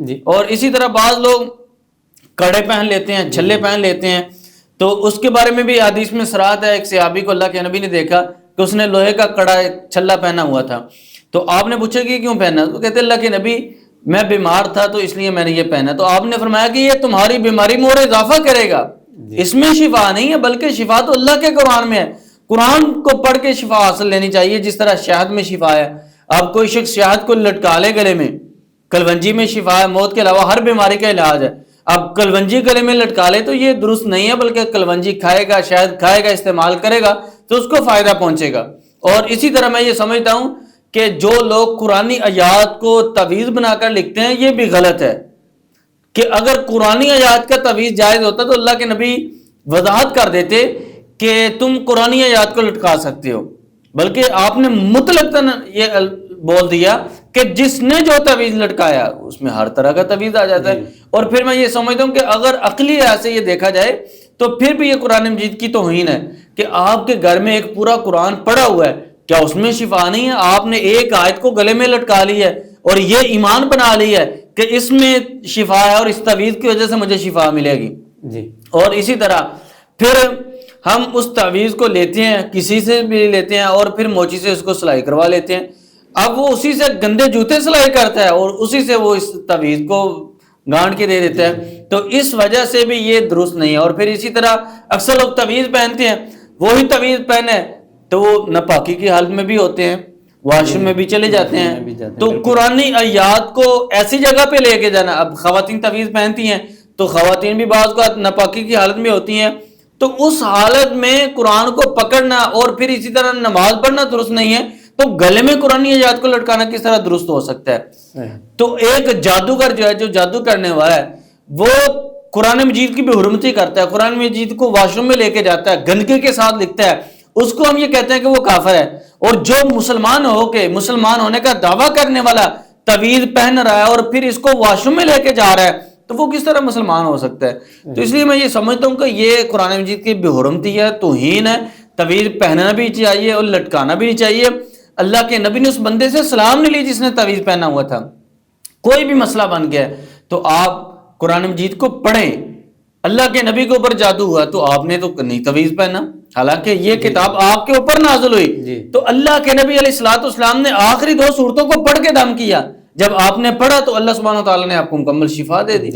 جی اور اسی طرح بعض لوگ کڑے پہن لیتے ہیں، چھلے پہن لیتے ہیں، تو اس کے بارے میں بھی حدیث میں صراحت ہے. ایک صحابی کو اللہ کے نبی نے دیکھا کہ اس نے لوہے کا کڑا چھلا پہنا ہوا تھا، تو آپ نے پوچھا کہ کیوں پہنا؟ تو کہتے اللہ کے نبی میں بیمار تھا تو اس لیے میں نے یہ پہنا. تو آپ نے فرمایا کہ یہ تمہاری بیماری میں اور اضافہ کرے گا، اس میں شفا نہیں ہے، بلکہ شفا تو اللہ کے قرآن میں ہے. قرآن کو پڑھ کے شفا حاصل لینی چاہیے. جس طرح شہد میں شفا ہے، اب کوئی شخص شہد کو لٹکا لے گلے میں، کلونجی میں شفا ہے، موت کے علاوہ ہر بیماری کا علاج ہے. اب کلونجی گلے میں لٹکا لے تو یہ درست نہیں ہے، بلکہ کلونجی کھائے گا، شہد کھائے گا، استعمال کرے گا تو اس کو فائدہ پہنچے گا. اور اسی طرح میں یہ سمجھتا ہوں کہ جو لوگ قرآنی آیات کو تعویذ بنا کر لکھتے ہیں یہ بھی غلط ہے. کہ اگر قرآنی آیات کا تعویذ جائز ہوتا تو اللہ کے نبی وضاحت کر دیتے کہ تم قرآنی آیات کو لٹکا سکتے ہو، بلکہ آپ نے مطلق یہ بول دیا کہ جس نے جو تعویذ لٹکایا اس میں ہر طرح کا تعویذ آ جاتا ہے. اور پھر میں یہ سمجھتا ہوں کہ اگر عقلی ایسے یہ دیکھا جائے تو پھر بھی یہ قرآن مجید کی توہین ہے کہ آپ کے گھر میں ایک پورا قرآن پڑا ہوا ہے، کیا اس میں شفا نہیں ہے؟ آپ نے ایک آیت کو گلے میں لٹکا لی ہے اور یہ ایمان بنا لی ہے کہ اس میں شفا ہے اور اس تعویذ کی وجہ سے مجھے شفا ملے گی. جی اور اسی طرح پھر ہم اس تعویذ کو لیتے ہیں، کسی سے بھی لیتے ہیں اور پھر موچی سے اس کو سلائی کروا لیتے ہیں. اب وہ اسی سے گندے جوتے سلائی کرتا ہے اور اسی سے وہ اس تعویذ کو گانٹ کے دے دیتا ہے. تو اس وجہ سے بھی یہ درست نہیں ہے. اور پھر اسی طرح اکثر لوگ تعویذ پہنتے ہیں، وہی تعویذ پہنے تو وہ ناپاکی کی حالت میں بھی ہوتے ہیں، واش روم میں بھی چلے جاتے ہیں. تو قرآنی آیات کو ایسی جگہ پہ لے کے جانا، اب خواتین تعویذ پہنتی ہیں تو خواتین بھی بعض کو ناپاکی کی حالت میں ہوتی ہیں، تو اس حالت میں قرآن کو پکڑنا اور پھر اسی طرح نماز پڑھنا درست نہیں ہے. تو گلے میں قرآنی آیات کو لٹکانا کس طرح درست ہو سکتا ہے؟ تو ایک جادوگر جو ہے، جو جادو کرنے والا ہے، وہ قرآن مجید کی بھی حرمتی کرتا ہے، قرآن مجید کو واش روم میں لے کے جاتا ہے، گندگی کے ساتھ لکھتا ہے، اس کو ہم یہ کہتے ہیں کہ وہ کافر ہے. اور جو مسلمان ہو کے مسلمان ہونے کا دعویٰ کرنے والا تعویذ پہن رہا ہے اور پھر اس کو واش روم میں لے کے جا رہا ہے تو وہ کس طرح مسلمان ہو سکتا ہے؟ تو اس لیے میں یہ سمجھتا ہوں کہ یہ قرآن مجید کی بے حرمتی ہے، توہین ہے. تعویذ پہننا بھی چاہیے اور لٹکانا بھی نہیں چاہیے. اللہ کے نبی نے اس بندے سے سلام نہیں لی جس نے تعویذ پہنا ہوا تھا. کوئی بھی مسئلہ بن گیا تو آپ قرآن مجید کو پڑھیں. اللہ کے نبی کے اوپر جادو ہوا تو آپ نے تو نہیں تعویذ پہنا، حالانکہ یہ کتاب آپ کے اوپر نازل ہوئی. تو اللہ کے نبی علیہ الصلوۃ والسلام نے آخری 2 سورتوں کو پڑھ کے دم کیا. جب آپ نے پڑھا تو اللہ سبحانہ و تعالیٰ نے آپ کو مکمل شفا دے دی.